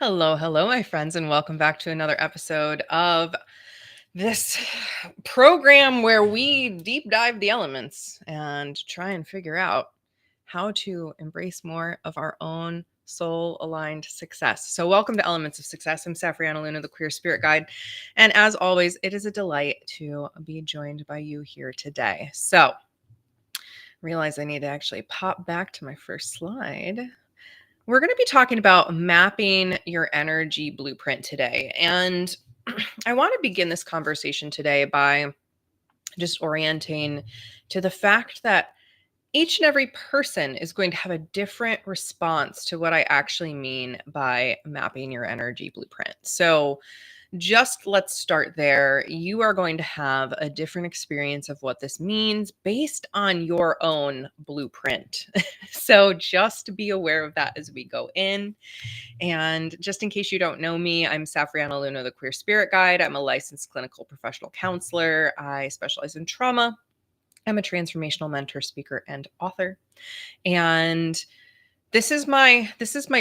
Hello, hello, my friends, and welcome back to another episode of this program where we deep dive the elements and try and figure out how to embrace more of our own soul aligned success. So, welcome to Elements of Success. I'm Safriana Luna, the Queer Spirit Guide. And as always, it is a delight to be joined by you here today. So, realize I need to actually pop back to my first slide. We're going to be talking about mapping your energy blueprint today. And I want to begin this conversation today by just orienting to the fact that each and every person is going to have a different response to what I actually mean by mapping your energy blueprint. So, just let's start there. You are going to have a different experience of what this means based on your own blueprint. So, just be aware of that as we go in. And just in case you don't know me, I'm Safriana Luna, the Queer Spirit Guide. I'm a licensed clinical professional counselor. I specialize in trauma. I'm a transformational mentor, speaker, and author. And this is my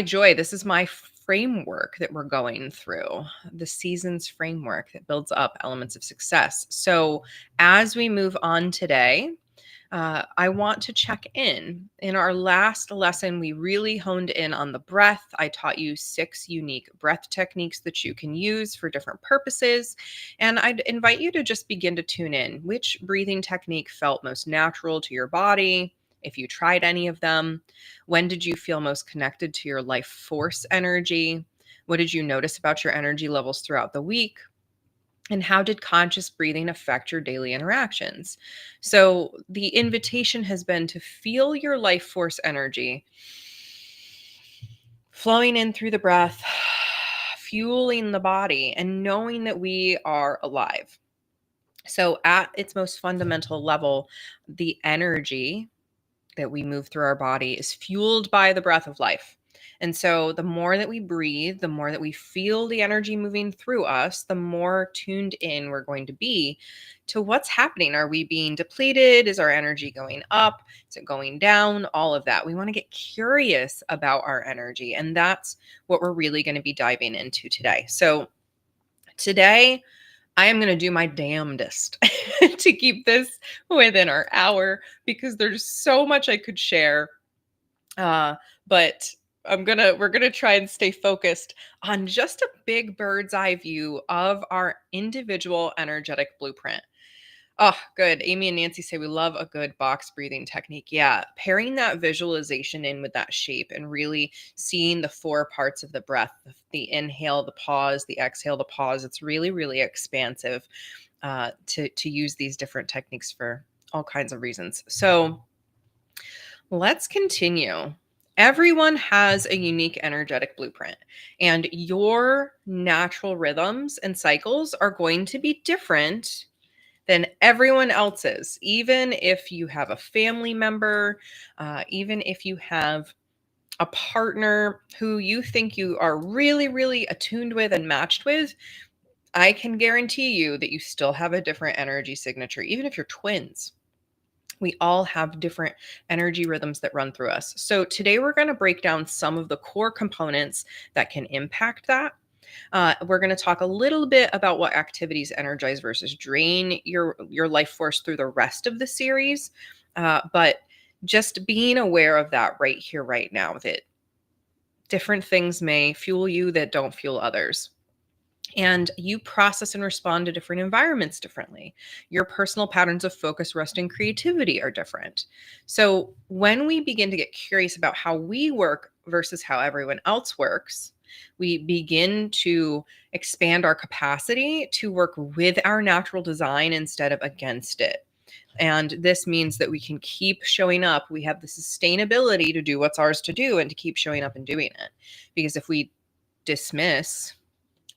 joy. This is my framework that we're going through, the seasons framework that builds up elements of success. So as we move on today, I want to check in. In our last lesson, we really honed in on the breath. I taught you 6 unique breath techniques that you can use for different purposes. And I'd invite you to just begin to tune in. Which breathing technique felt most natural to your body? If you tried any of them, when did you feel most connected to your life force energy? What did you notice about your energy levels throughout the week? And how did conscious breathing affect your daily interactions? So, the invitation has been to feel your life force energy flowing in through the breath, fueling the body, and knowing that we are alive. So, at its most fundamental level, the energy that we move through our body is fueled by the breath of life. And so the more that we breathe, the more that we feel the energy moving through us, the more tuned in we're going to be to what's happening. Are we being depleted? Is our energy going up? Is it going down? All of that. We want to get curious about our energy. And that's what we're really going to be diving into today. So today, I am going to do my damnedest to keep this within our hour because there's so much I could share. But we're gonna try and stay focused on just a big bird's eye view of our individual energetic blueprint. Oh, good. Amy and Nancy say we love a good box breathing technique. Yeah, pairing that visualization in with that shape and really seeing the 4 parts of the breath, the inhale, the pause, the exhale, the pause. It's really, really expansive to use these different techniques for all kinds of reasons. So let's continue. Everyone has a unique energetic blueprint, and your natural rhythms and cycles are going to be different than everyone else's, even if you have a family member, even if you have a partner who you think you are really, really attuned with and matched with. I can guarantee you that you still have a different energy signature, even if you're twins. We all have different energy rhythms that run through us. So today we're going to break down some of the core components that can impact that. We're going to talk a little bit about what activities energize versus drain your life force through the rest of the series. But just being aware of that right here, right now, that different things may fuel you that don't fuel others. And you process and respond to different environments differently. Your personal patterns of focus, rest, and creativity are different. So when we begin to get curious about how we work versus how everyone else works, we begin to expand our capacity to work with our natural design instead of against it. And this means that we can keep showing up. We have the sustainability to do what's ours to do and to keep showing up and doing it. Because if we dismiss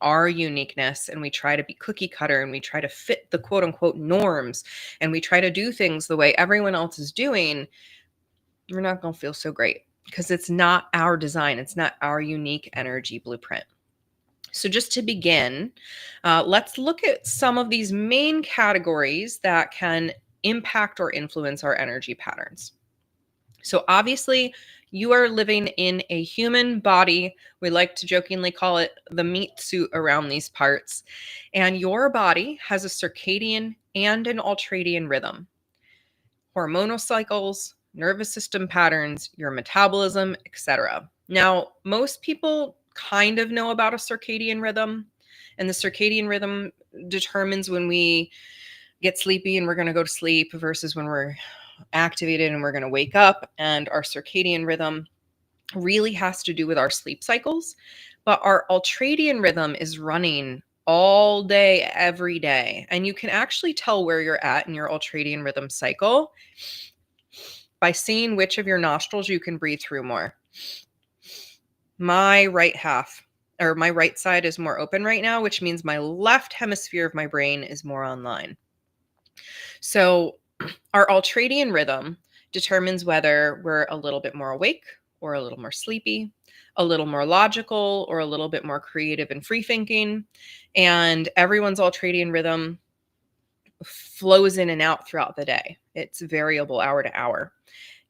our uniqueness and we try to be cookie cutter and we try to fit the quote unquote norms and we try to do things the way everyone else is doing, we're not going to feel so great because it's not our design. It's not our unique energy blueprint. So just to begin, let's look at some of these main categories that can impact or influence our energy patterns. So obviously, You are living in a human body. We like to jokingly call it the meat suit around these parts. And your body has a circadian and an ultradian rhythm, hormonal cycles, nervous system patterns, your metabolism, etc. Now, most people kind of know about a circadian rhythm, and the circadian rhythm determines when we get sleepy and we're going to go to sleep versus when we're activated and we're going to wake up. And our circadian rhythm really has to do with our sleep cycles. But our ultradian rhythm is running all day, every day. And you can actually tell where you're at in your ultradian rhythm cycle by seeing which of your nostrils you can breathe through more. My right half, or my right side, is more open right now, which means my left hemisphere of my brain is more online. So our ultradian rhythm determines whether we're a little bit more awake or a little more sleepy, a little more logical or a little bit more creative and free thinking. And everyone's ultradian rhythm flows in and out throughout the day. It's variable hour to hour.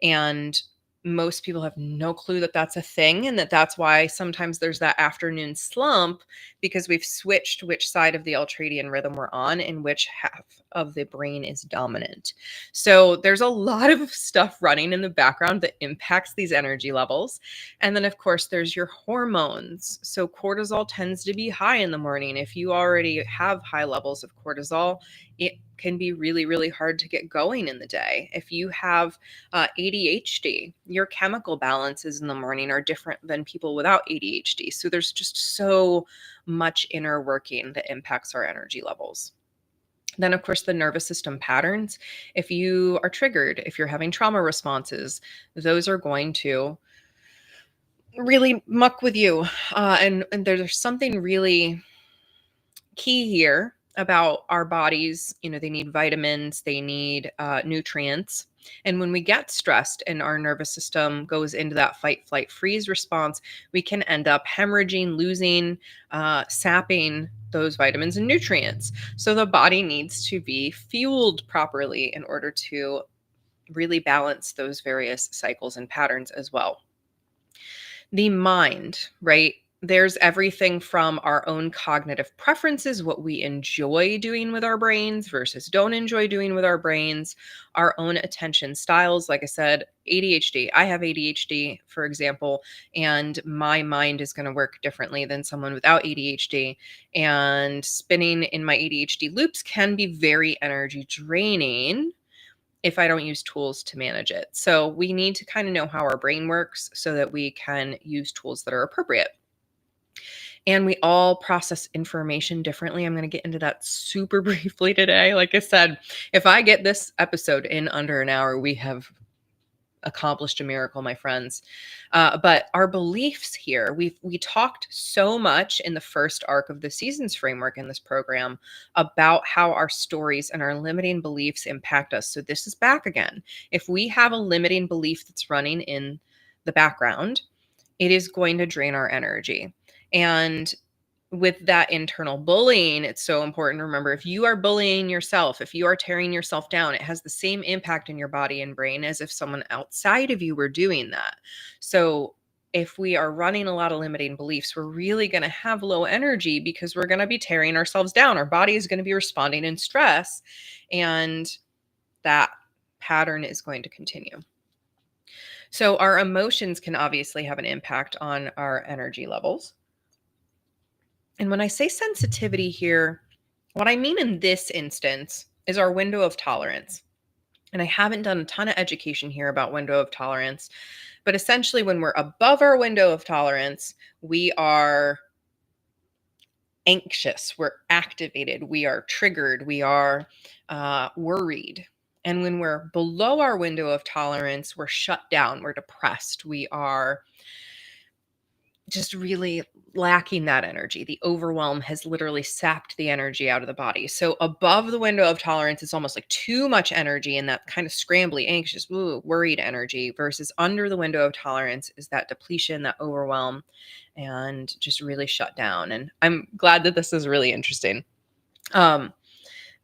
And most people have no clue that that's a thing, and that's why sometimes there's that afternoon slump, because we've switched which side of the ultradian rhythm we're on and which half of the brain is dominant. So there's a lot of stuff running in the background that impacts these energy levels. And then, of course, there's your hormones. So cortisol tends to be high in the morning. If you already have high levels of cortisol, it can be really, really hard to get going in the day. If you have ADHD, your chemical balances in the morning are different than people without ADHD. So there's just so much inner working that impacts our energy levels. Then, of course, the nervous system patterns. If you are triggered, if you're having trauma responses, those are going to really muck with you. And there's something really key here about our bodies. They need vitamins, they need nutrients. And when we get stressed and our nervous system goes into that fight, flight, freeze response, we can end up hemorrhaging, losing, sapping those vitamins and nutrients. So the body needs to be fueled properly in order to really balance those various cycles and patterns as well. The mind, right? There's everything from our own cognitive preferences, what we enjoy doing with our brains versus don't enjoy doing with our brains, our own attention styles. Like I said, ADHD. I have ADHD, for example, and my mind is going to work differently than someone without ADHD. And spinning in my ADHD loops can be very energy draining if I don't use tools to manage it. So we need to kind of know how our brain works so that we can use tools that are appropriate. And we all process information differently. I'm going to get into that super briefly today. Like I said, if I get this episode in under an hour, we have accomplished a miracle, my friends. But our beliefs here, we talked so much in the first arc of the seasons framework in this program about how our stories and our limiting beliefs impact us. So this is back again. If we have a limiting belief that's running in the background, it is going to drain our energy. And with that internal bullying, it's so important to remember, if you are bullying yourself, if you are tearing yourself down, it has the same impact in your body and brain as if someone outside of you were doing that. So if we are running a lot of limiting beliefs, we're really going to have low energy because we're going to be tearing ourselves down. Our body is going to be responding in stress, and that pattern is going to continue. So our emotions can obviously have an impact on our energy levels. And when I say sensitivity here, what I mean in this instance is our window of tolerance. And I haven't done a ton of education here about window of tolerance, but essentially when we're above our window of tolerance, we are anxious, we're activated, we are triggered, we are worried. And when we're below our window of tolerance, we're shut down, we're depressed, we are just really lacking that energy. The overwhelm has literally sapped the energy out of the body. So above the window of tolerance, it's almost like too much energy and that kind of scrambly, anxious, worried energy, versus under the window of tolerance is that depletion, that overwhelm, and just really shut down. And I'm glad that this is really interesting. But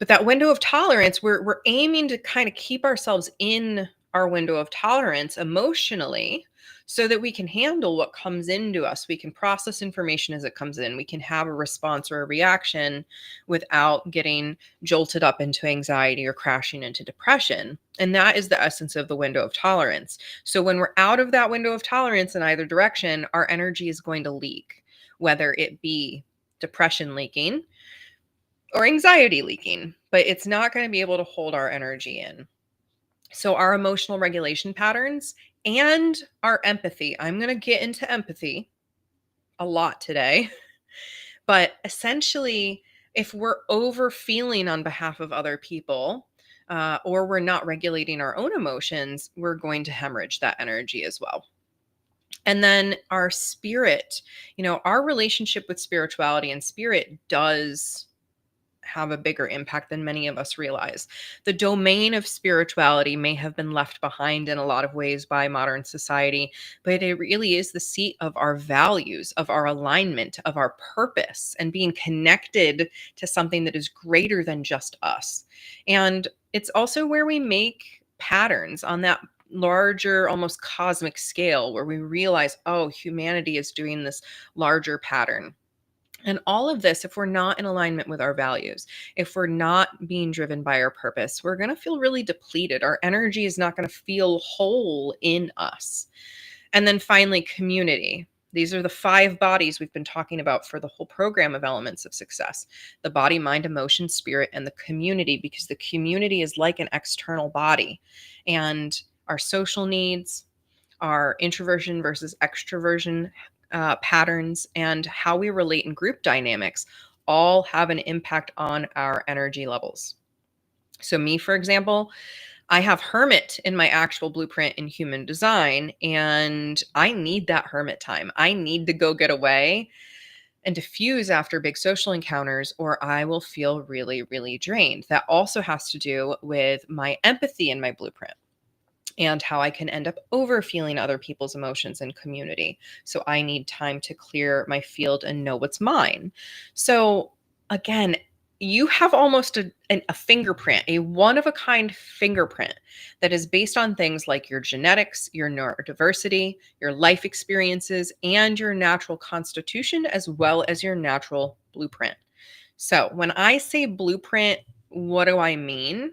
that window of tolerance, we're aiming to kind of keep ourselves in our window of tolerance emotionally so that we can handle what comes into us. We can process information as it comes in. We can have a response or a reaction without getting jolted up into anxiety or crashing into depression. And that is the essence of the window of tolerance. So when we're out of that window of tolerance in either direction, our energy is going to leak, whether it be depression leaking or anxiety leaking, but it's not going to be able to hold our energy in. So our emotional regulation patterns and our empathy. I'm going to get into empathy a lot today, but essentially, if we're over feeling on behalf of other people, or we're not regulating our own emotions, we're going to hemorrhage that energy as well. And then our spirit, our relationship with spirituality and spirit does have a bigger impact than many of us realize. The domain of spirituality may have been left behind in a lot of ways by modern society, but it really is the seat of our values, of our alignment, of our purpose, and being connected to something that is greater than just us. And it's also where we make patterns on that larger, almost cosmic scale, where we realize, oh, humanity is doing this larger pattern. And all of this, if we're not in alignment with our values, if we're not being driven by our purpose, we're going to feel really depleted. Our energy is not going to feel whole in us. And then finally, community. These are the 5 bodies we've been talking about for the whole program of elements of success: the body, mind, emotion, spirit, and the community, because the community is like an external body. And our social needs, our introversion versus extroversion patterns, and how we relate in group dynamics all have an impact on our energy levels. So, me, for example, I have hermit in my actual blueprint in human design, and I need that hermit time. I need to go get away and diffuse after big social encounters, or I will feel really, really drained. That also has to do with my empathy in my blueprint and how I can end up over feeling other people's emotions in community. So I need time to clear my field and know what's mine. So again, you have almost a fingerprint, a one of a kind fingerprint that is based on things like your genetics, your neurodiversity, your life experiences, and your natural constitution, as well as your natural blueprint. So when I say blueprint, what do I mean?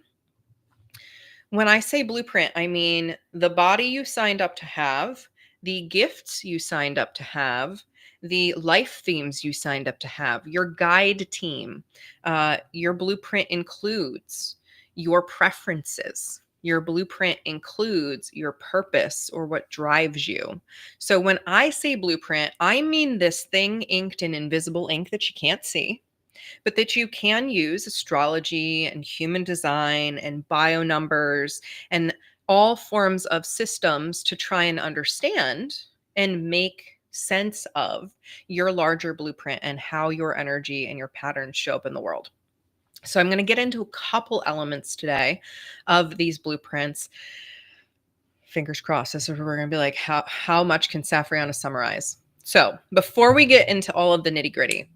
When I say blueprint, I mean the body you signed up to have, the gifts you signed up to have, the life themes you signed up to have, your guide team. Your blueprint includes your preferences. Your blueprint includes your purpose or what drives you. So when I say blueprint, I mean this thing inked in invisible ink that you can't see, but that you can use astrology and human design and bio numbers and all forms of systems to try and understand and make sense of your larger blueprint and how your energy and your patterns show up in the world. So I'm going to get into a couple elements today of these blueprints. Fingers crossed. This is where we're going to be like, how much can Safriana summarize? So before we get into all of the nitty gritty,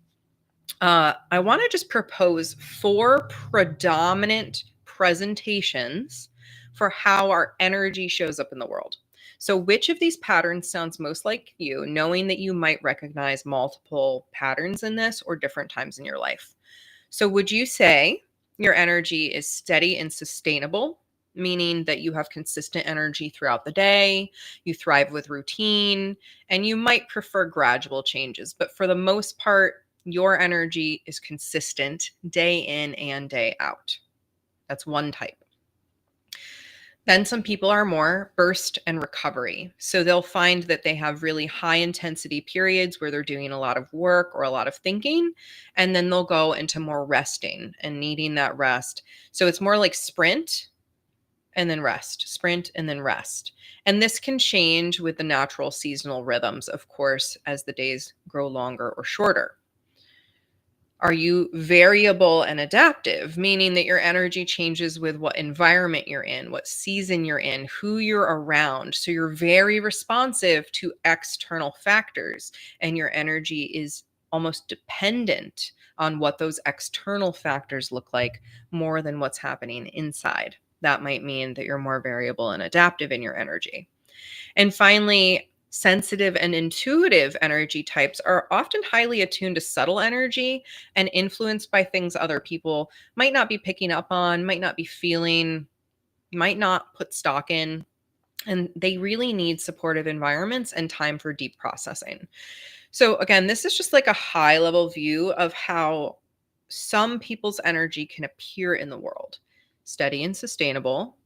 I want to just propose 4 predominant presentations for how our energy shows up in the world. So, which of these patterns sounds most like you, knowing that you might recognize multiple patterns in this or different times in your life? So, would you say your energy is steady and sustainable, meaning that you have consistent energy throughout the day, you thrive with routine, and you might prefer gradual changes, but for the most part, your energy is consistent day in and day out? That's one type. Then some people are more burst and recovery. So they'll find that they have really high intensity periods where they're doing a lot of work or a lot of thinking, and then they'll go into more resting and needing that rest. So it's more like sprint and then rest, sprint and then rest. And this can change with the natural seasonal rhythms, of course, as the days grow longer or shorter. Are you variable and adaptive, meaning that your energy changes with what environment you're in, what season you're in, who you're around? So you're very responsive to external factors, and your energy is almost dependent on what those external factors look like more than what's happening inside. That might mean that you're more variable and adaptive in your energy. And finally, Sensitive and intuitive energy types are often highly attuned to subtle energy and influenced by things other people might not be picking up on, might not be feeling, might not put stock in. And they really need supportive environments and time for deep processing. So, again, this is just like a high level view of how some people's energy can appear in the world: steady and sustainable,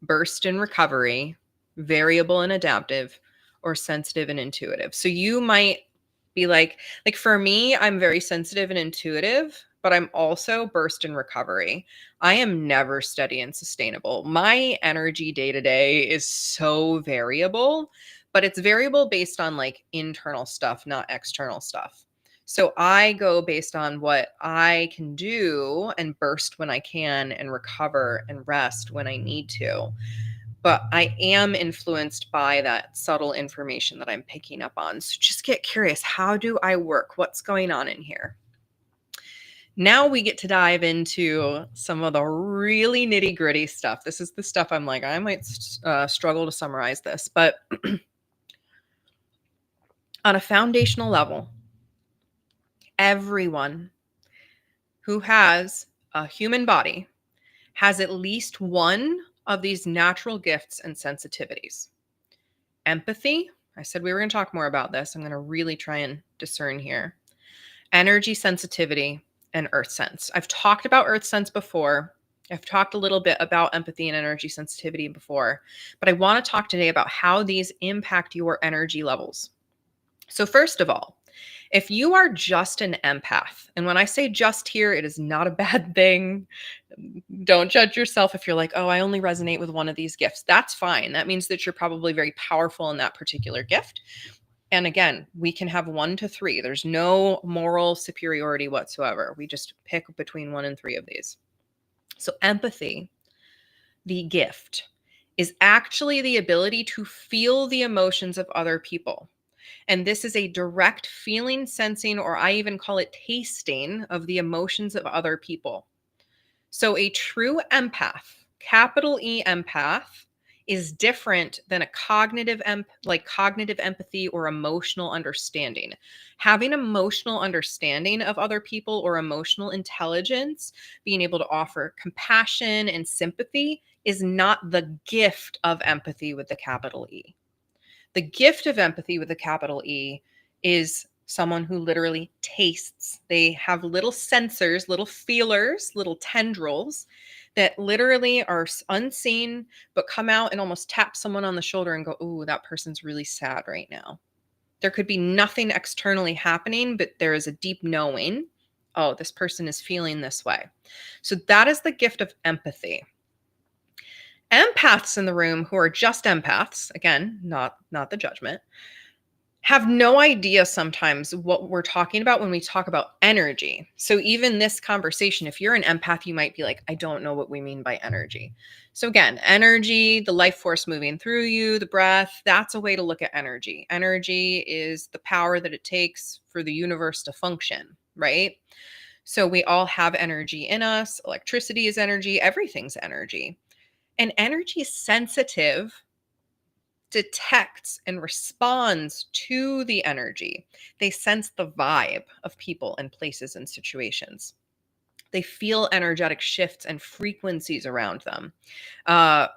burst and recovery, variable and adaptive, or sensitive and intuitive. So you might be like for me, I'm very sensitive and intuitive, but I'm also burst and recovery. I am never steady and sustainable. My energy day to day is so variable, but it's variable based on like internal stuff, not external stuff. So I go based on what I can do and burst when I can and recover and rest when I need to. But I am influenced by that subtle information that I'm picking up on. So just get curious. How do I work? What's going on in here? Now we get to dive into some of the really nitty gritty stuff. This is the stuff I'm like, I might struggle to summarize this, but on a foundational level, everyone who has a human body has at least one of these natural gifts and sensitivities. Empathy. I said we were going to talk more about this. I'm going to really try and discern here. Energy sensitivity and earth sense. I've talked about earth sense before. I've talked a little bit about empathy and energy sensitivity before, but I want to talk today about how these impact your energy levels. So first of all, if you are just an empath, and when I say just here, it is not a bad thing. Don't judge yourself if you're like, oh, I only resonate with one of these gifts. That's fine. That means that you're probably very powerful in that particular gift. And again, we can have 1 to 3. There's no moral superiority whatsoever. We just pick between 1 and 3 of these. So empathy, the gift, is actually the ability to feel the emotions of other people. And this is a direct feeling, sensing, or I even call it tasting of the emotions of other people. So a true empath, capital E empath, is different than a cognitive cognitive empathy or emotional understanding. Having emotional understanding of other people or emotional intelligence, being able to offer compassion and sympathy, is not the gift of empathy with the capital E. The gift of empathy with a capital E is someone who literally tastes. They have little sensors, little feelers, little tendrils that literally are unseen, but come out and almost tap someone on the shoulder and go, "Ooh, that person's really sad right now." There could be nothing externally happening, but there is a deep knowing, oh, this person is feeling this way. So that is the gift of empathy. Empaths in the room who are just empaths, again, not the judgment, have no idea sometimes what we're talking about when we talk about energy. So even this conversation, if you're an empath, you might be like, I don't know what we mean by energy. So again, energy, the life force moving through you, the breath, that's a way to look at energy. Energy is the power that it takes for the universe to function, right? So we all have energy in us. Electricity is energy, everything's energy. And energy sensitive detects and responds to the energy. They sense the vibe of people and places and situations. They feel energetic shifts and frequencies around them.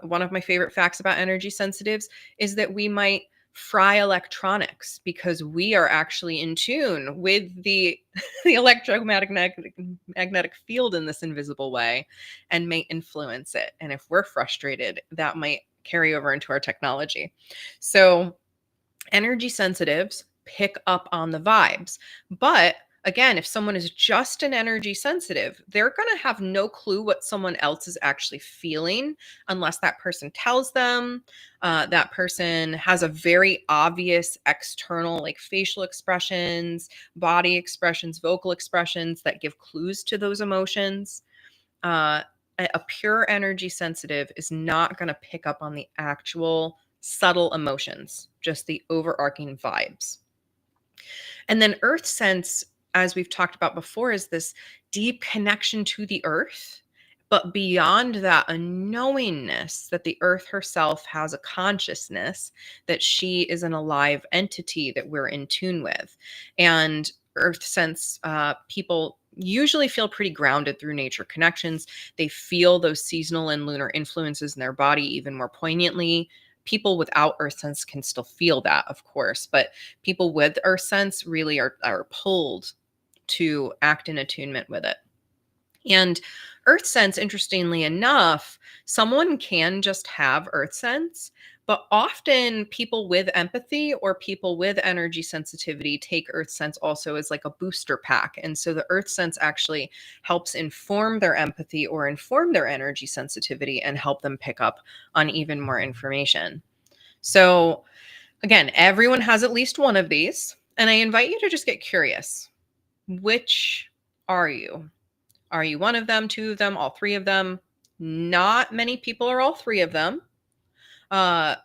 One of my favorite facts about energy sensitives is that we might fry electronics because we are actually in tune with the, the electromagnetic field in this invisible way and may influence it. And if we're frustrated, that might carry over into our technology. So energy sensitives pick up on the vibes. But again, if someone is just an energy sensitive, they're going to have no clue what someone else is actually feeling unless that person tells them. That person has a very obvious external, like facial expressions, body expressions, vocal expressions that give clues to those emotions. A pure energy sensitive is not going to pick up on the actual subtle emotions, just the overarching vibes. And then earth sense, as we've talked about before, is this deep connection to the earth, But beyond that, a knowingness that the earth herself has a consciousness, that she is an alive entity that we're in tune with. And earth sense people usually feel pretty grounded through nature connections. They feel those seasonal and lunar influences in their body even more poignantly. People without earth sense can still feel that, of course, but people with earth sense really are pulled to act in attunement with it. And earth sense, interestingly enough, someone can just have earth sense, but often people with empathy or people with energy sensitivity take earth sense also as like a booster pack. And so the earth sense actually helps inform their empathy or inform their energy sensitivity and help them pick up on even more information. So again, everyone has at least one of these. And I invite you to just get curious. Which are you? Are you one of them, two of them, all three of them? Not many people are all three of them. Uh,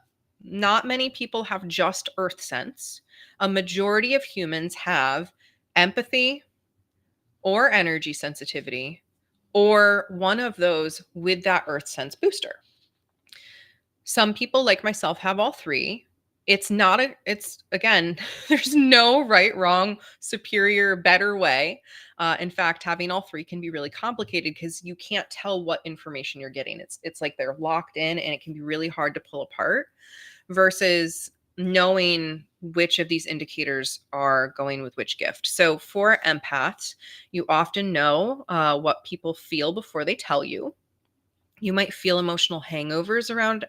Not many people have just earth sense. A majority of humans have empathy or energy sensitivity or one of those with that earth sense booster. Some people, like myself, have all three. It's again, there's no right, wrong, superior, better way. In fact, having all three can be really complicated because you can't tell what information you're getting. It's like they're locked in and it can be really hard to pull apart versus knowing which of these indicators are going with which gift. So for empaths, you often know what people feel before they tell you. You might feel emotional hangovers around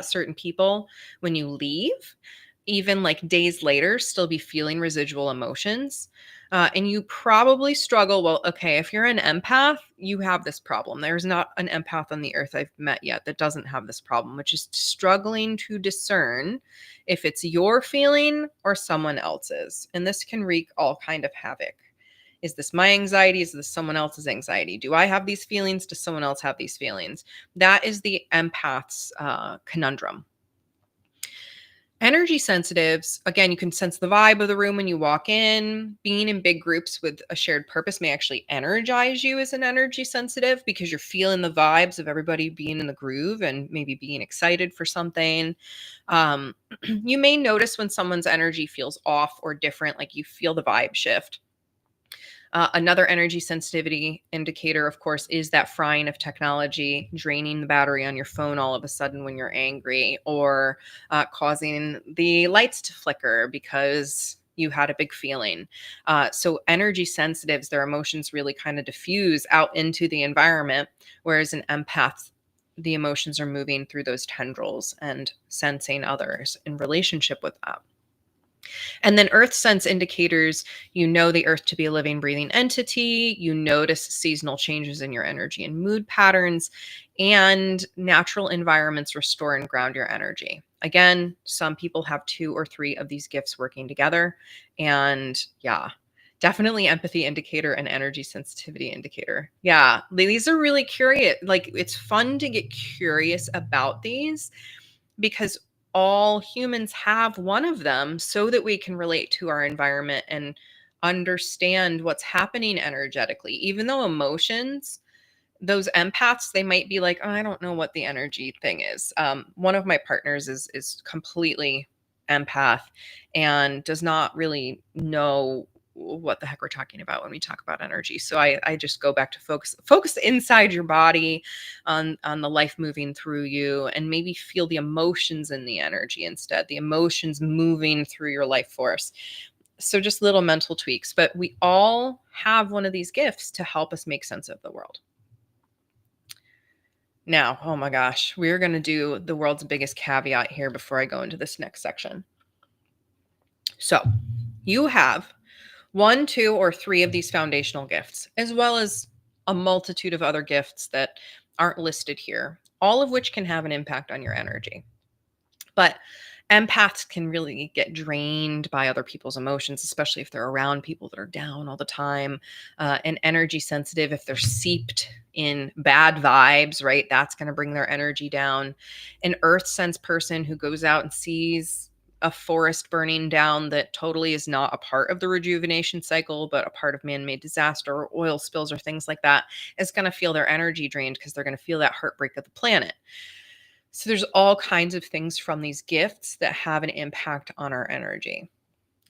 certain people when you leave, even like days later, still be feeling residual emotions. And you probably struggle. Well, okay, if you're an empath, you have this problem. There's not an empath on the earth I've met yet that doesn't have this problem, which is struggling to discern if it's your feeling or someone else's. And this can wreak all kind of havoc. Is this my anxiety? Is this someone else's anxiety? Do I have these feelings? Does someone else have these feelings? That is the empath's conundrum. Energy sensitives, again, you can sense the vibe of the room when you walk in. Being in big groups with a shared purpose may actually energize you as an energy sensitive because you're feeling the vibes of everybody being in the groove and maybe being excited for something. You may notice when someone's energy feels off or different, like you feel the vibe shift. Another energy sensitivity indicator, of course, is that frying of technology, draining the battery on your phone all of a sudden when you're angry, or causing the lights to flicker because you had a big feeling. So, energy sensitives, their emotions really kind of diffuse out into the environment, whereas an empath, the emotions are moving through those tendrils and sensing others in relationship with that. And then earth sense indicators, you know the earth to be a living, breathing entity. You notice seasonal changes in your energy and mood patterns, and natural environments restore and ground your energy. Again, some people have two or three of these gifts working together. And yeah, definitely empathy indicator and energy sensitivity indicator. Yeah, these are really curious. Like it's fun to get curious about these because all humans have one of them so that we can relate to our environment and understand what's happening energetically. Even though emotions, those empaths, they might be like, oh, I don't know what the energy thing is. One of my partners is completely empath and does not really know what the heck we're talking about when we talk about energy. So I just go back to focus inside your body on the life moving through you and maybe feel the emotions in the energy instead, the emotions moving through your life force. So just little mental tweaks, but we all have one of these gifts to help us make sense of the world. Now, oh my gosh, we're going to do the world's biggest caveat here before I go into this next section. So, you have one, two, or three of these foundational gifts, as well as a multitude of other gifts that aren't listed here, all of which can have an impact on your energy. But empaths can really get drained by other people's emotions, especially if they're around people that are down all the time. And energy sensitive, if they're seeped in bad vibes, right? That's going to bring their energy down. An earth sense person who goes out and sees a forest burning down that totally is not a part of the rejuvenation cycle, but a part of man-made disaster or oil spills or things like that, is going to feel their energy drained because they're going to feel that heartbreak of the planet. So there's all kinds of things from these gifts that have an impact on our energy.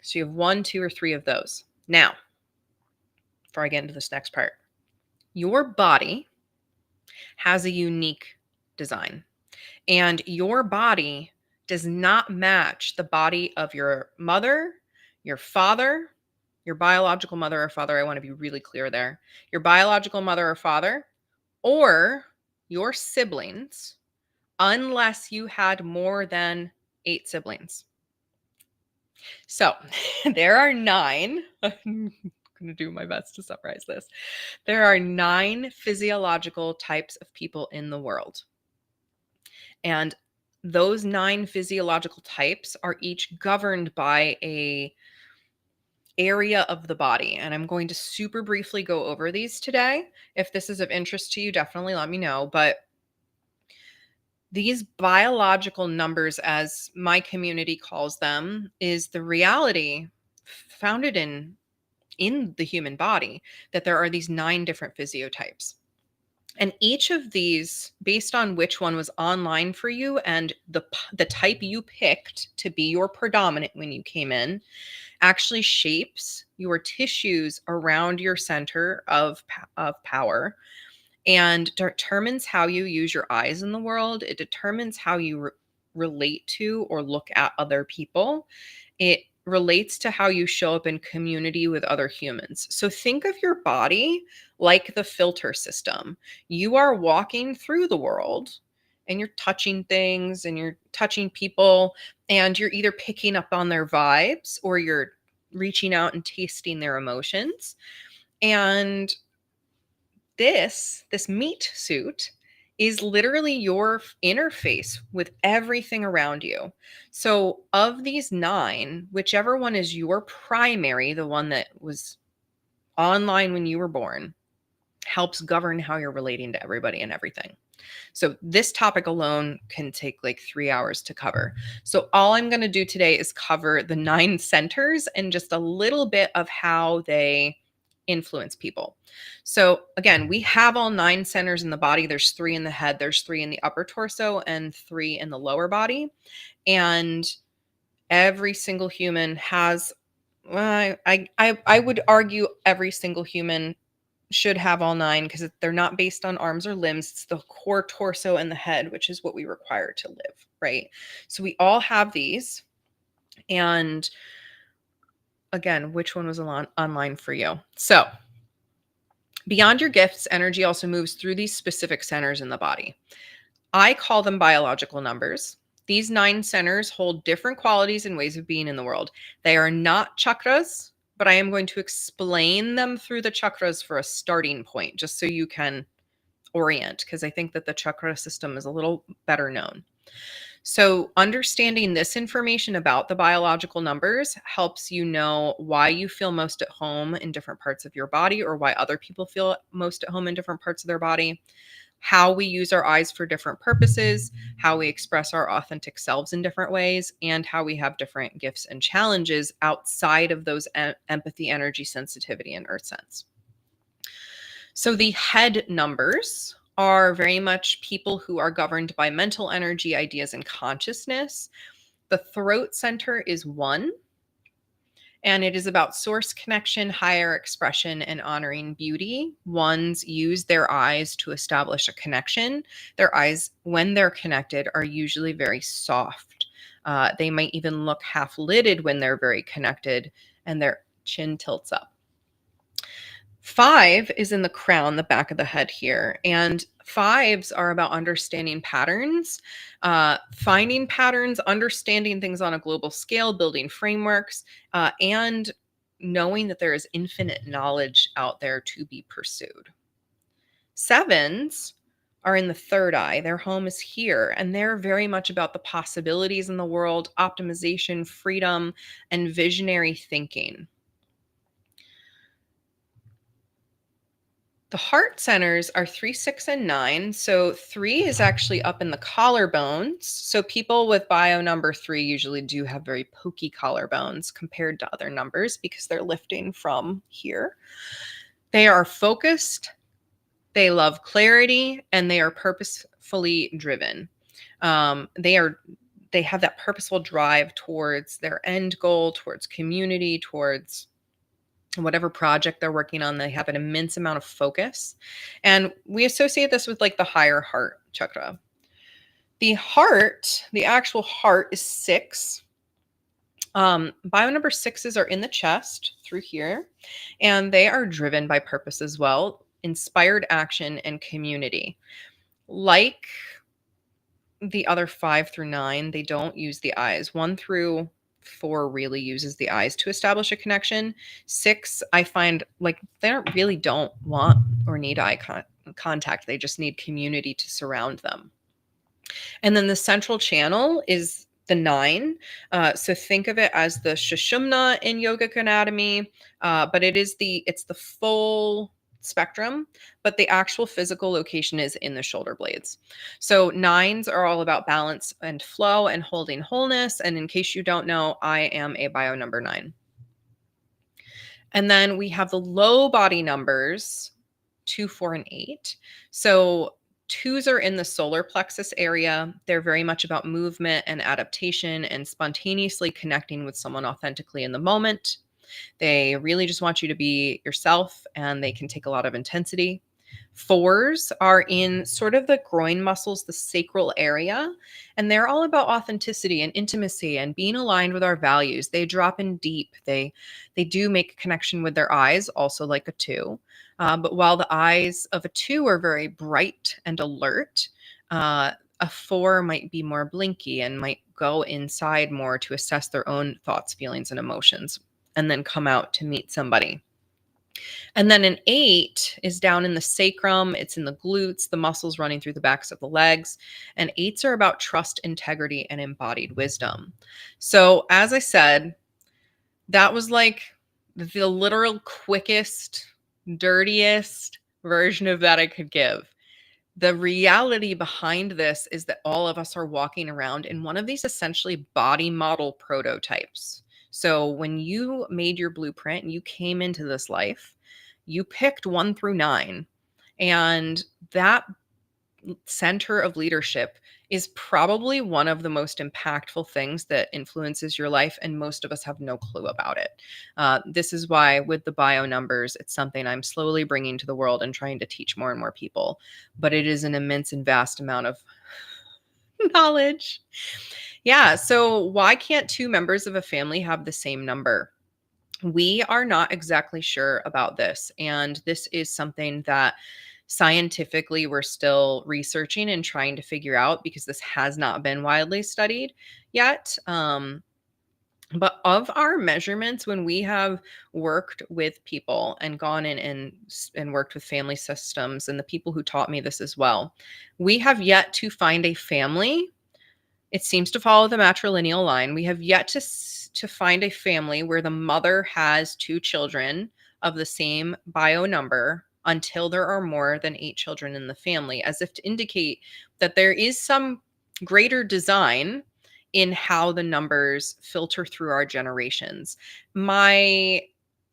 So you have 1, 2, or 3 of those. Now, before I get into this next part, your body has a unique design, and your body does not match the body of your mother, your father, your biological mother or father. I want to be really clear there. Your biological mother or father, or your siblings, unless you had more than 8 siblings. So there are 9. I'm going to do my best to summarize this. There are 9 physiological types of people in the world. And those 9 physiological types are each governed by a area of the body. And I'm going to super briefly go over these today. If this is of interest to you, definitely let me know. But these biological numbers, as my community calls them, is the reality founded in the human body, that there are these 9 different physiotypes. And each of these, based on which one was online for you and the type you picked to be your predominant when you came in, actually shapes your tissues around your center of power, and determines how you use your eyes in the world. It determines how you relate to or look at other people. It relates to how you show up in community with other humans. So think of your body like the filter system. You are walking through the world and you're touching things and you're touching people, and you're either picking up on their vibes or you're reaching out and tasting their emotions. And this meat suit is literally your interface with everything around you. So of these 9, whichever one is your primary, the one that was online when you were born, helps govern how you're relating to everybody and everything. So this topic alone can take like 3 hours to cover. So all I'm going to do today is cover the 9 centers and just a little bit of how they influence people. So again, we have all 9 centers in the body. There's 3 in the head, there's 3 in the upper torso, and 3 in the lower body. And every single human has, I would argue every single human should have all 9, because they're not based on arms or limbs. It's the core torso and the head, which is what we require to live, right? So we all have these. And again, which one was online for you? So beyond your gifts, energy also moves through these specific centers in the body. I call them biological numbers. These 9 centers hold different qualities and ways of being in the world. They are not chakras, but I am going to explain them through the chakras for a starting point, just so you can orient, because I think that the chakra system is a little better known. So understanding this information about the biological numbers helps you know why you feel most at home in different parts of your body, or why other people feel most at home in different parts of their body, how we use our eyes for different purposes, how we express our authentic selves in different ways, and how we have different gifts and challenges outside of those empathy, energy, sensitivity, and earth sense. So the head numbers are very much people who are governed by mental energy, ideas, and consciousness. The throat center is 1. And it is about source connection, higher expression, and honoring beauty. Ones use their eyes to establish a connection. Their eyes, when they're connected, are usually very soft. They might even look half lidded when they're very connected, and their chin tilts up. 5 is in the crown, the back of the head here. And 5s are about understanding patterns, finding patterns, understanding things on a global scale, building frameworks, and knowing that there is infinite knowledge out there to be pursued. 7s are in the third eye. Their home is here, and they're very much about the possibilities in the world, optimization, freedom, and visionary thinking. The heart centers are 3, 6, and 9. So 3 is actually up in the collarbones. So people with bio number 3 usually do have very pokey collarbones compared to other numbers because they're lifting from here. They are focused, they love clarity, and they are purposefully driven. They have that purposeful drive towards their end goal, towards community, towards whatever project they're working on. They have an immense amount of focus. And we associate this with like the higher heart chakra. The heart, the actual heart is 6. Bio number 6s are in the chest through here, and they are driven by purpose as well, inspired action, and community. Like the other 5 through 9, they don't use the eyes. 1 through 4 really uses the eyes to establish a connection. 6, I find like they don't want or need contact. They just need community to surround them. And then the central channel is the 9. So think of it as the Sushumna in yogic anatomy, but it's the full spectrum, but the actual physical location is in the shoulder blades. So 9s are all about balance and flow and holding wholeness. And in case you don't know, I am a bio number 9. And then we have the low body numbers 2, 4, and 8. So 2s are in the solar plexus area. They're very much about movement and adaptation and spontaneously connecting with someone authentically in the moment. They really just want you to be yourself, and they can take a lot of intensity. 4s are in sort of the groin muscles, the sacral area, and they're all about authenticity and intimacy and being aligned with our values. They drop in deep. They do make a connection with their eyes, also like a 2. But while the eyes of a 2 are very bright and alert, a 4 might be more blinky and might go inside more to assess their own thoughts, feelings, and emotions, and then come out to meet somebody. And then an 8 is down in the sacrum. It's in the glutes, the muscles running through the backs of the legs. And 8s are about trust, integrity, and embodied wisdom. So as I said, that was like the literal quickest, dirtiest version of that I could give. The reality behind this is that all of us are walking around in one of these essentially body model prototypes. So when you made your blueprint and you came into this life, you picked 1 through 9. And that center of leadership is probably one of the most impactful things that influences your life, and most of us have no clue about it. This is why with the bio numbers, it's something I'm slowly bringing to the world and trying to teach more and more people, but it is an immense and vast amount of knowledge. Yeah, so why can't 2 members of a family have the same number? We are not exactly sure about this, and this is something that scientifically we're still researching and trying to figure out because this has not been widely studied yet. But of our measurements, when we have worked with people and gone in and worked with family systems, and the people who taught me this as well, we have yet to find a family. It seems to follow the matrilineal line. We have yet to find a family where the mother has 2 children of the same bio number until there are more than 8 children in the family, as if to indicate that there is some greater design in how the numbers filter through our generations. My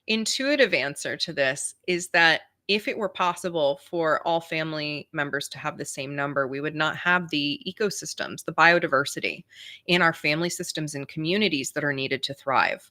intuitive answer to this is that if it were possible for all family members to have the same number, we would not have the ecosystems, the biodiversity in our family systems and communities that are needed to thrive.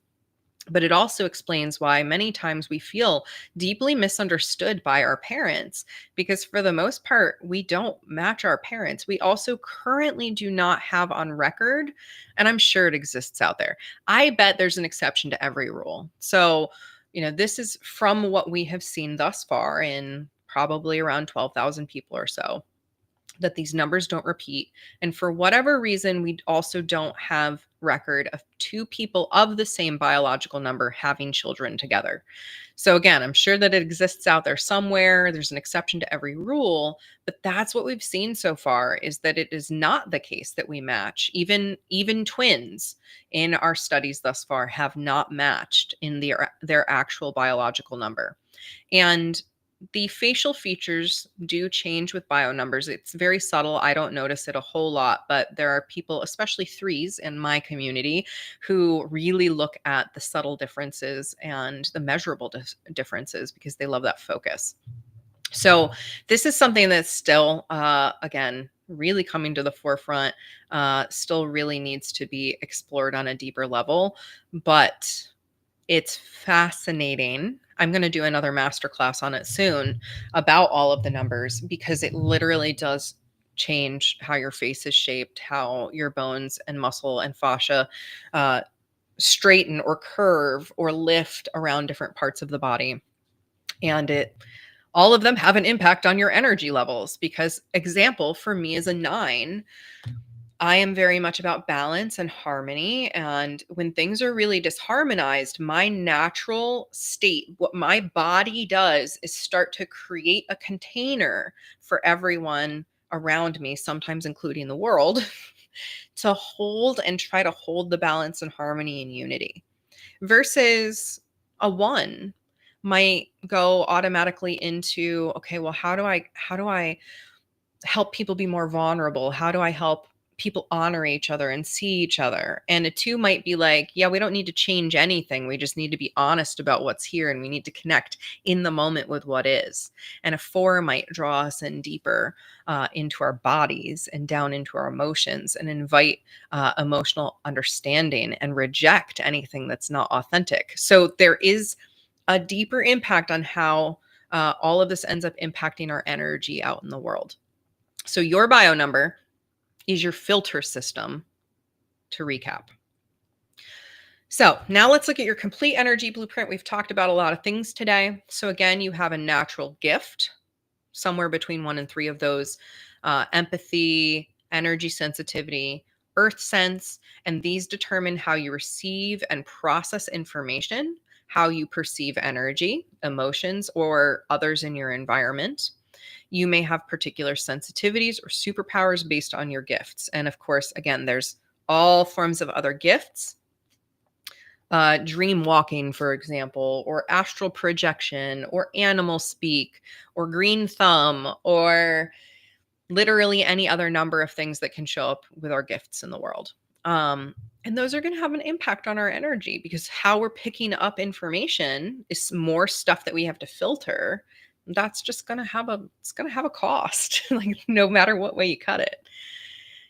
But it also explains why many times we feel deeply misunderstood by our parents, because for the most part, we don't match our parents. We also currently do not have on record, and I'm sure it exists out there. I bet there's an exception to every rule. So, this is from what we have seen thus far in probably around 12,000 people or so, that these numbers don't repeat. And for whatever reason, we also don't have record of 2 people of the same biological number having children together. So again, I'm sure that it exists out there somewhere. There's an exception to every rule, but that's what we've seen so far, is that it is not the case that we match. Even twins in our studies thus far have not matched in their actual biological number. And the facial features do change with bio numbers. It's very subtle. I don't notice it a whole lot, but there are people, especially threes in my community, who really look at the subtle differences and the measurable differences because they love that focus. So this is something that's still, again, really coming to the forefront, still really needs to be explored on a deeper level, but it's fascinating. I'm going to do another masterclass on it soon about all of the numbers because it literally does change how your face is shaped, how your bones and muscle and fascia uh, straighten or curve or lift around different parts of the body. And all of them have an impact on your energy levels because, example, for me as a 9, I am very much about balance and harmony. And when things are really disharmonized, my natural state, what my body does is start to create a container for everyone around me, sometimes including the world, to hold and try to hold the balance and harmony and unity. Versus a 1 might go automatically into, okay, well, how do I help people be more vulnerable? How do I help people honor each other and see each other? And a 2 might be like, yeah, we don't need to change anything. We just need to be honest about what's here and we need to connect in the moment with what is. And a 4 might draw us in deeper into our bodies and down into our emotions and invite emotional understanding and reject anything that's not authentic. So there is a deeper impact on how all of this ends up impacting our energy out in the world. So your bio number is your filter system, to recap. So now let's look at your complete energy blueprint. We've talked about a lot of things today. So again, you have a natural gift, somewhere between 1 and 3 of those: empathy, energy sensitivity, earth sense, and these determine how you receive and process information, how you perceive energy, emotions, or others in your environment. You may have particular sensitivities or superpowers based on your gifts. And of course, again, there's all forms of other gifts. Dream walking, for example, or astral projection, or animal speak, or green thumb, or literally any other number of things that can show up with our gifts in the world. And those are going to have an impact on our energy because how we're picking up information is more stuff that we have to filter. That's just going to have a cost, like no matter what way you cut it.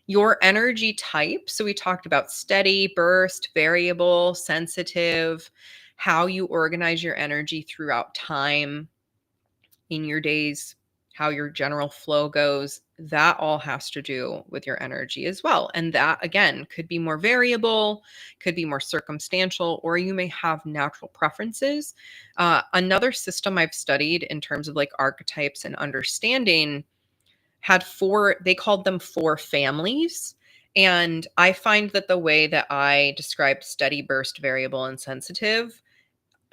Your energy type. So we talked about steady, burst, variable, sensitive, how you organize your energy throughout time in your days, how your general flow goes. That all has to do with your energy as well. And that, again, could be more variable, could be more circumstantial, or you may have natural preferences. Another system I've studied in terms of like archetypes and understanding had 4, they called them 4 families. And I find that the way that I described steady, burst, variable, and sensitive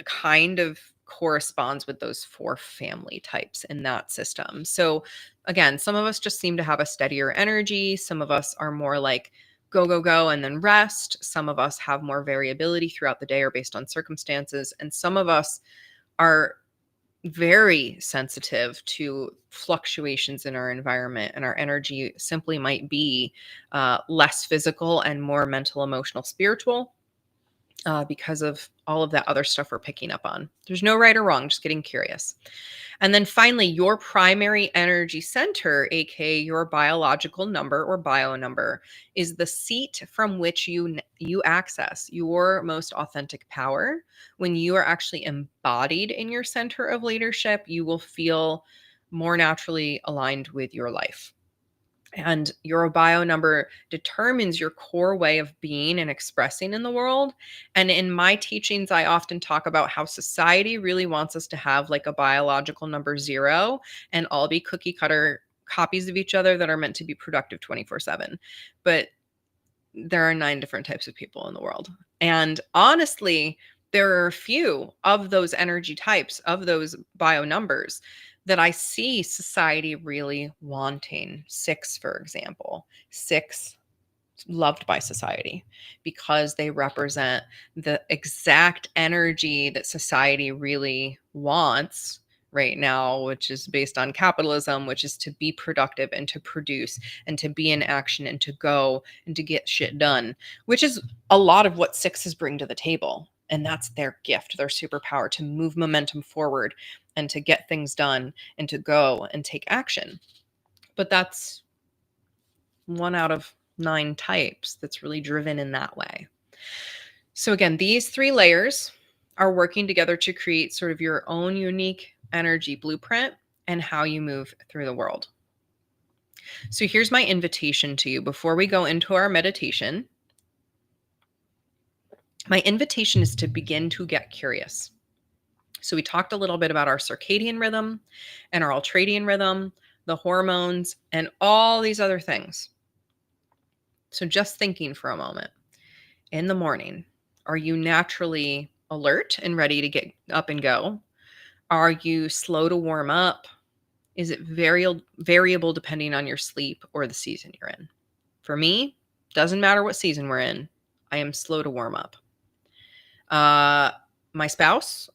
kind of corresponds with those 4 family types in that system. So again, some of us just seem to have a steadier energy. Some of us are more like go, go, go, and then rest. Some of us have more variability throughout the day or based on circumstances. And some of us are very sensitive to fluctuations in our environment, and our energy simply might be less physical and more mental, emotional, spiritual, because of all of that other stuff we're picking up on. There's no right or wrong, just getting curious. And then finally, your primary energy center, aka your biological number or bio number, is the seat from which you access your most authentic power. When you are actually embodied in your center of leadership, you will feel more naturally aligned with your life. And your bio number determines your core way of being and expressing in the world. And in my teachings, I often talk about how society really wants us to have like a biological number 0 and all be cookie cutter copies of each other that are meant to be productive 24/7. But there are 9 different types of people in the world. And honestly, there are a few of those energy types, of those bio numbers, that I see society really wanting. 6, for example. 6 loved by society because they represent the exact energy that society really wants right now, which is based on capitalism, which is to be productive and to produce and to be in action and to go and to get shit done, which is a lot of what sixes bring to the table. And that's their gift, their superpower, to move momentum forward and to get things done and to go and take action. But that's one out of 9 types that's really driven in that way. So again, these 3 layers are working together to create sort of your own unique energy blueprint and how you move through the world. So here's my invitation to you before we go into our meditation. My invitation is to begin to get curious. So we talked a little bit about our circadian rhythm and our ultradian rhythm, the hormones, and all these other things. So just thinking for a moment. In the morning, are you naturally alert and ready to get up and go? Are you slow to warm up? Is it variable depending on your sleep or the season you're in? For me, doesn't matter what season we're in, I am slow to warm up. My spouse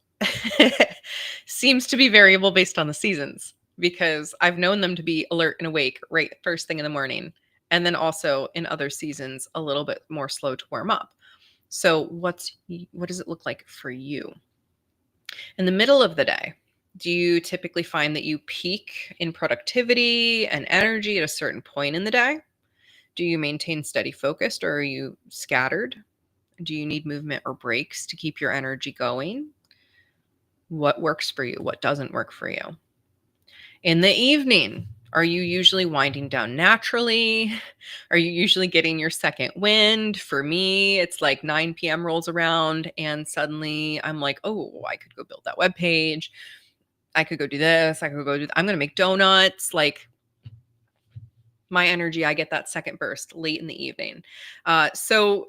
seems to be variable based on the seasons because I've known them to be alert and awake right first thing in the morning. And then also in other seasons, a little bit more slow to warm up. So what does it look like for you? In the middle of the day, do you typically find that you peak in productivity and energy at a certain point in the day? Do you maintain steady focus or are you scattered? Do you need movement or breaks to keep your energy going? What works for you? What doesn't work for you? In the evening, are you usually winding down naturally? Are you usually getting your second wind? For me, it's like 9 p.m. rolls around and suddenly I'm like, oh, I could go build that web page. I could go do this. I could go do I'm going to make donuts. Like my energy, I get that second burst late in the evening. So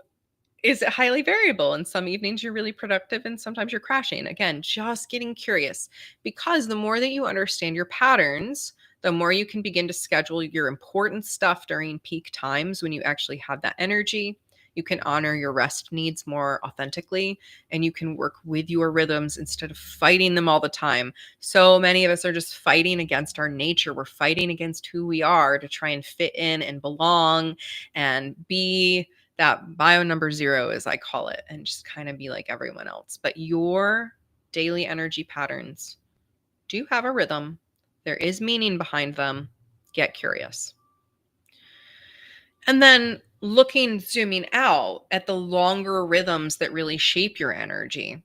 is it highly variable? And some evenings you're really productive and sometimes you're crashing. Again, just getting curious because the more that you understand your patterns, the more you can begin to schedule your important stuff during peak times when you actually have that energy. You can honor your rest needs more authentically and you can work with your rhythms instead of fighting them all the time. So many of us are just fighting against our nature. We're fighting against who we are to try and fit in and belong and be that bio number 0, as I call it, and just kind of be like everyone else. But your daily energy patterns do have a rhythm. There is meaning behind them. Get curious. And then zooming out at the longer rhythms that really shape your energy.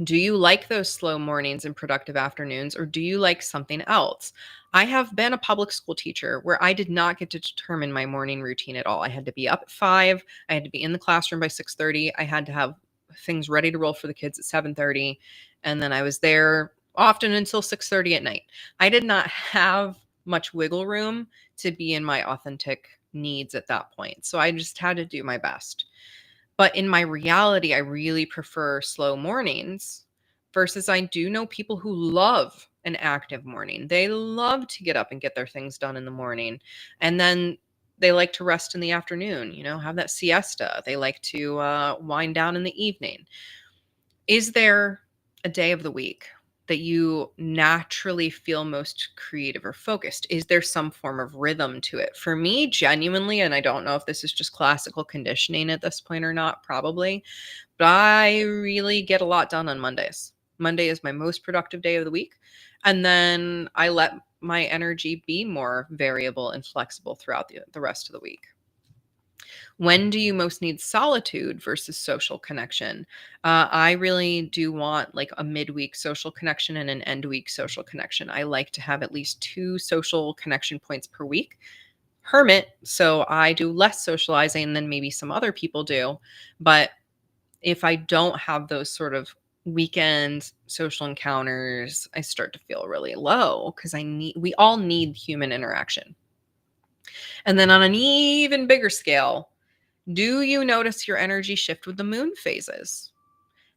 Do you like those slow mornings and productive afternoons, or do you like something else? I have been a public school teacher where I did not get to determine my morning routine at all. I had to be up at 5. I had to be in the classroom by 6:30. I had to have things ready to roll for the kids at 7:30. And then I was there often until 6:30 at night. I did not have much wiggle room to be in my authentic needs at that point. So I just had to do my best. But in my reality, I really prefer slow mornings versus I do know people who love an active morning. They love to get up and get their things done in the morning. And then they like to rest in the afternoon, have that siesta. They like to wind down in the evening. Is there a day of the week that you naturally feel most creative or focused? Is there some form of rhythm to it? For me, genuinely, and I don't know if this is just classical conditioning at this point or not, probably, but I really get a lot done on Mondays. Monday is my most productive day of the week. And then I let my energy be more variable and flexible throughout the rest of the week. When do you most need solitude versus social connection? I really do want like a midweek social connection and an end week social connection. I like to have at least 2 social connection points per week. Hermit, so I do less socializing than maybe some other people do. But if I don't have those sort of weekend social encounters, I start to feel really low because we all need human interaction. And then on an even bigger scale, do you notice your energy shift with the moon phases?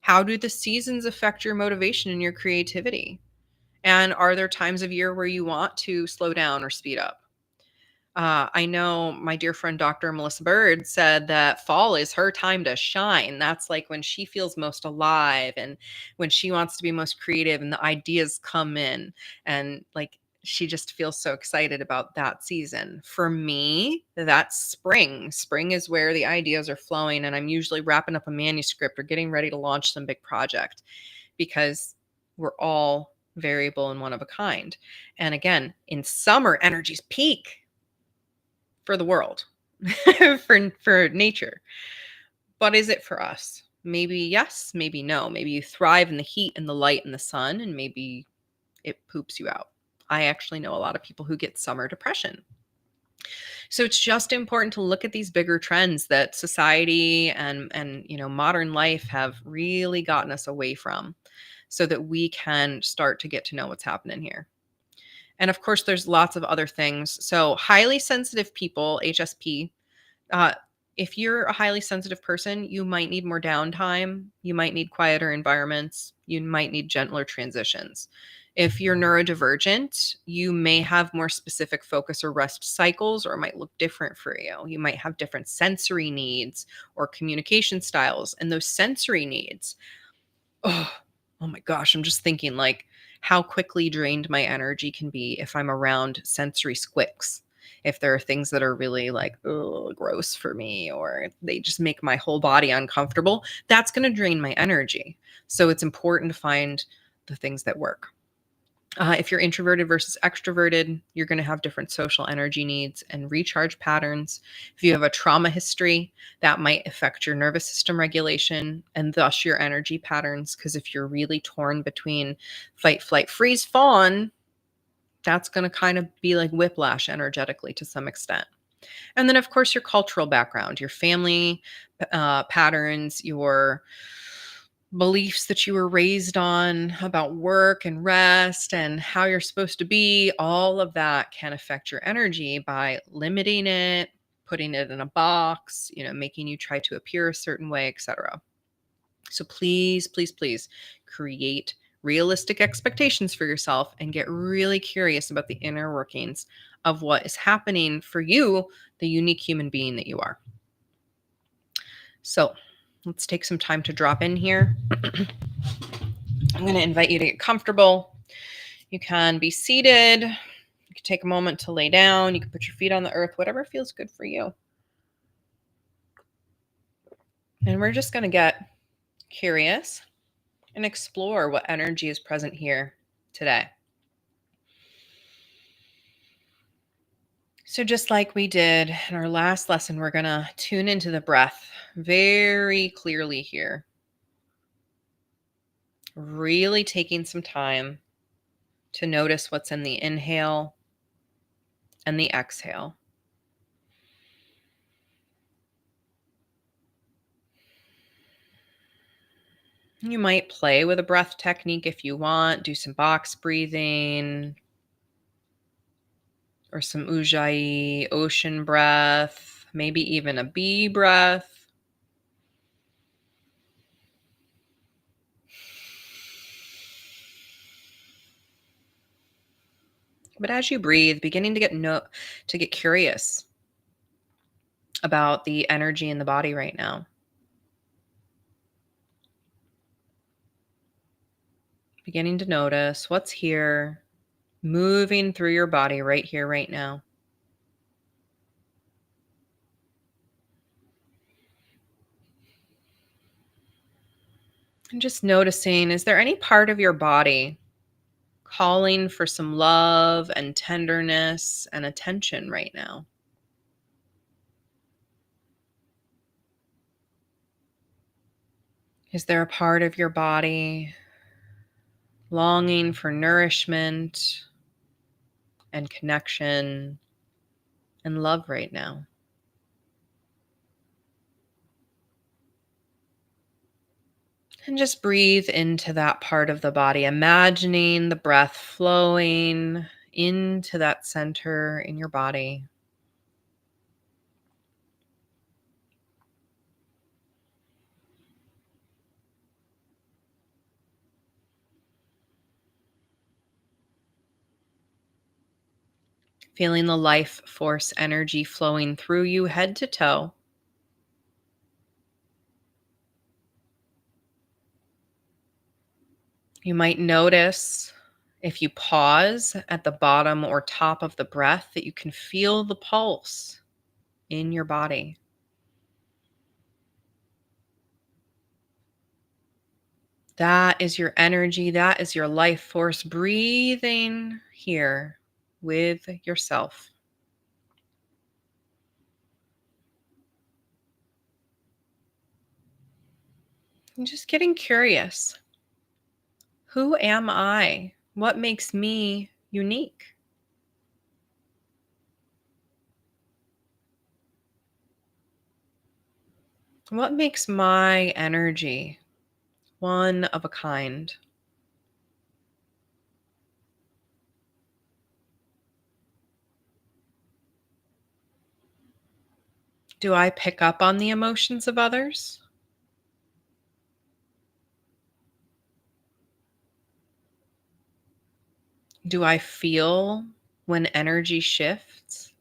How do the seasons affect your motivation and your creativity? And are there times of year where you want to slow down or speed up? I know my dear friend Dr. Melissa Bird said that fall is her time to shine. That's like when she feels most alive and when she wants to be most creative and the ideas come in. And like she just feels so excited about that season. For me, that's spring. Spring is where the ideas are flowing, and I'm usually wrapping up a manuscript or getting ready to launch some big project because we're all variable and one of a kind. And again, in summer, energies peak for the world, for nature. But is it for us? Maybe yes, maybe no. Maybe you thrive in the heat and the light and the sun, and maybe it poops you out. I actually know a lot of people who get summer depression. So it's just important to look at these bigger trends that society and modern life have really gotten us away from so that we can start to get to know what's happening here. And of course there's lots of other things. So highly sensitive people, HSP, uh, if you're a highly sensitive person, you might need more downtime. You might need quieter environments. You might need gentler transitions. If you're neurodivergent, you may have more specific focus or rest cycles, or it might look different for you. You might have different sensory needs or communication styles. And those sensory needs, oh, oh my gosh, I'm just thinking like how quickly drained my energy can be if I'm around sensory squicks. If there are things that are really like, oh, gross for me, or they just make my whole body uncomfortable, that's going to drain my energy. So it's important to find the things that work. If you're introverted versus extroverted, you're going to have different social energy needs and recharge patterns. If you have a trauma history, that might affect your nervous system regulation and thus your energy patterns. Because if you're really torn between fight, flight, freeze, fawn, that's going to kind of be like whiplash energetically to some extent. And then, of course, your cultural background, your family patterns, your beliefs that you were raised on about work and rest and how you're supposed to be, all of that can affect your energy by limiting it, putting it in a box, making you try to appear a certain way, etc. So please, please, please create realistic expectations for yourself and get really curious about the inner workings of what is happening for you, the unique human being that you are. So let's take some time to drop in here. I'm going to invite you to get comfortable. You can be seated. You can take a moment to lay down. You can put your feet on the earth, whatever feels good for you. And we're just going to get curious and explore what energy is present here today. So just like we did in our last lesson, we're going to tune into the breath very clearly here. Really taking some time to notice what's in the inhale and the exhale. You might play with a breath technique if you want, do some box breathing or some ujjayi, ocean breath, maybe even a bee breath. But as you breathe, beginning to get curious about the energy in the body right now. Beginning to notice what's here, moving through your body right here, right now. And just noticing, is there any part of your body calling for some love and tenderness and attention right now? Is there a part of your body longing for nourishment and connection and love right now? And just breathe into that part of the body, imagining the breath flowing into that center in your body. Feeling the life force energy flowing through you head to toe. You might notice if you pause at the bottom or top of the breath that you can feel the pulse in your body. That is your energy. That is your life force breathing here with yourself. And just getting curious. Who am I? What makes me unique? What makes my energy one of a kind? Do I pick up on the emotions of others? Do I feel when energy shifts?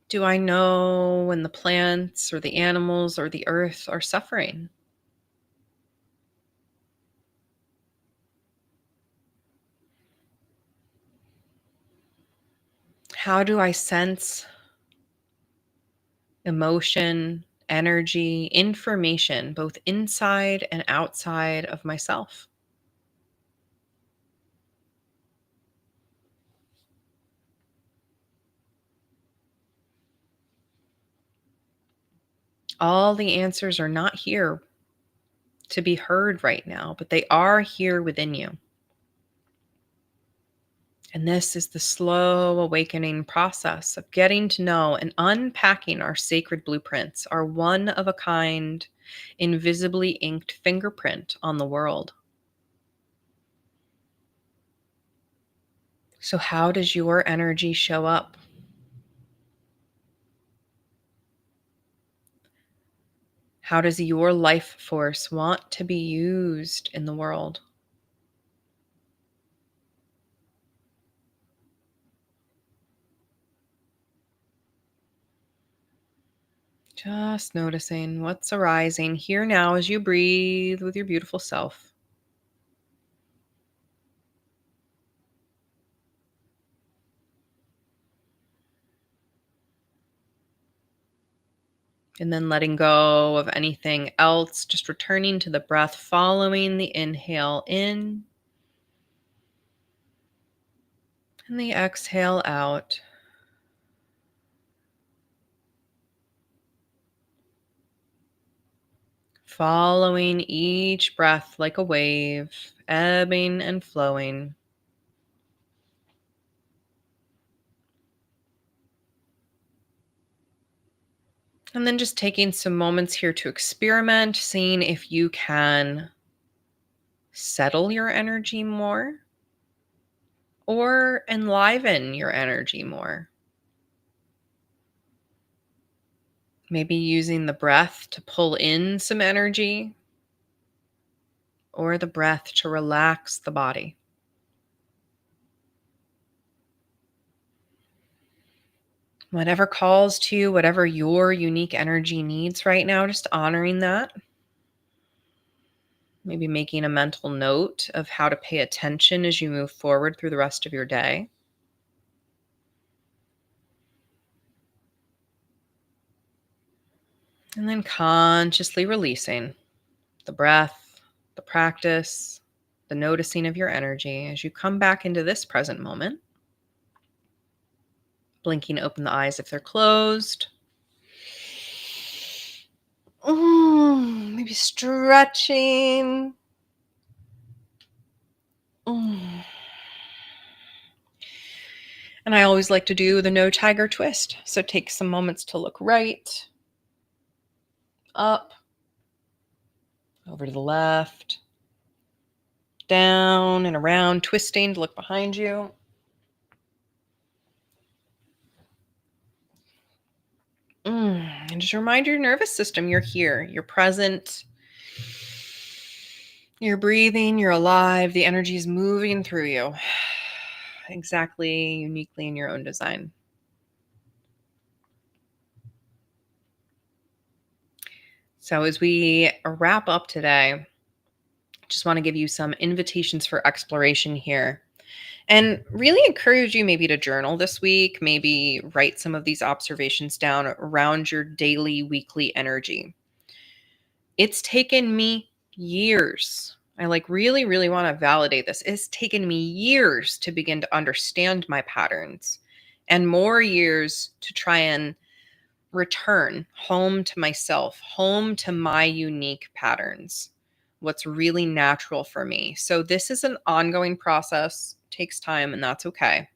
Do I know when the plants or the animals or the earth are suffering? How do I sense emotion, energy, information, both inside and outside of myself? All the answers are not here to be heard right now, but they are here within you. And this is the slow awakening process of getting to know and unpacking our sacred blueprints, our one of a kind, invisibly inked fingerprint on the world. So, how does your energy show up? How does your life force want to be used in the world? Just noticing what's arising here now as you breathe with your beautiful self. And then letting go of anything else, just returning to the breath, following the inhale in and the exhale out. Following each breath like a wave, ebbing and flowing. And then just taking some moments here to experiment, seeing if you can settle your energy more or enliven your energy more. Maybe using the breath to pull in some energy or the breath to relax the body. Whatever calls to you, whatever your unique energy needs right now, just honoring that. Maybe making a mental note of how to pay attention as you move forward through the rest of your day. And then consciously releasing the breath, the practice, the noticing of your energy as you come back into this present moment. Blinking open the eyes if they're closed. Maybe stretching. Mm. And I always like to do the no tiger twist. So take some moments to look right, up, over to the left, down and around, twisting to look behind you. And just remind your nervous system you're here, you're present, You're breathing, you're alive, the energy is moving through you. Exactly, uniquely in your own design. So, as we wrap up today, just want to give you some invitations for exploration here and really encourage you maybe to journal this week, maybe write some of these observations down around your daily, weekly energy. It's taken me years. I like really, really want to validate this. It's taken me years to begin to understand my patterns and more years to try and return home to myself, home to my unique patterns, what's really natural for me. So, this is an ongoing process, takes time, and that's okay.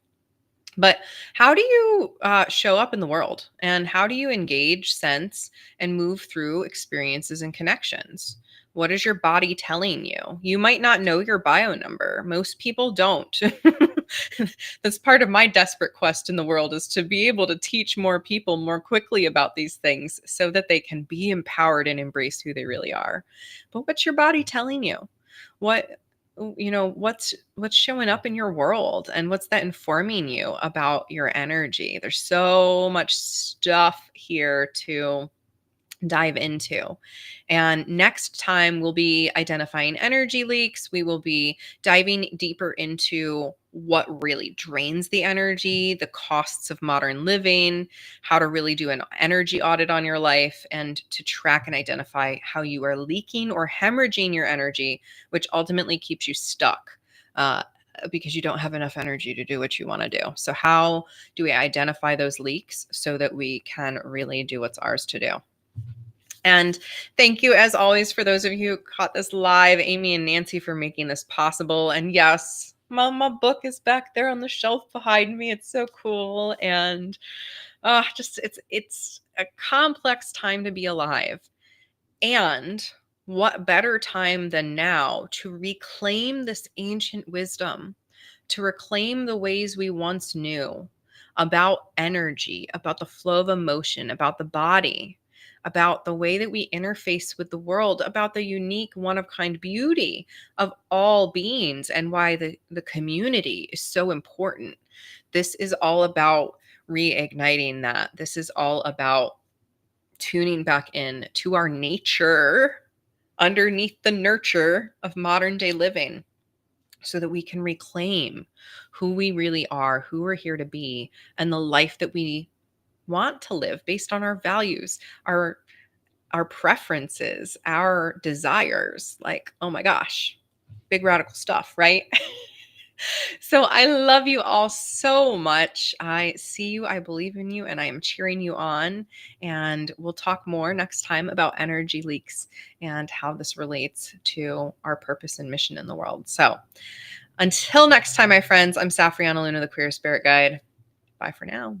But how do you show up in the world? And how do you engage, sense, and move through experiences and connections? What is your body telling you? You might not know your bio number. Most people don't. That's part of my desperate quest in the world is to be able to teach more people more quickly about these things so that they can be empowered and embrace who they really are. But what's your body telling you? What what's showing up in your world and what's that informing you about your energy? There's so much stuff here to dive into. And next time we'll be identifying energy leaks. We will be diving deeper into what really drains the energy, the costs of modern living, how to really do an energy audit on your life, and to track and identify how you are leaking or hemorrhaging your energy, which ultimately keeps you stuck. Because you don't have enough energy to do what you want to do. So, how do we identify those leaks so that we can really do what's ours to do? And thank you, as always, for those of you who caught this live, Amy and Nancy, for making this possible. And yes, my book is back there on the shelf behind me. It's so cool. And just it's a complex time to be alive. And what better time than now to reclaim this ancient wisdom, to reclaim the ways we once knew about energy, about the flow of emotion, about the body, about the way that we interface with the world, about the unique one of kind beauty of all beings, and why the community is so important. This is all about reigniting that. This is all about tuning back in to our nature underneath the nurture of modern day living so that we can reclaim who we really are, who we're here to be, and the life that we want to live based on our values, our preferences, our desires. Like, oh my gosh, big radical stuff, right? So I love you all so much. I see you, I believe in you, and I am cheering you on. And we'll talk more next time about energy leaks and how this relates to our purpose and mission in the world. So until next time, my friends, I'm Safriana Luna, the Queer Spirit Guide. Bye for now.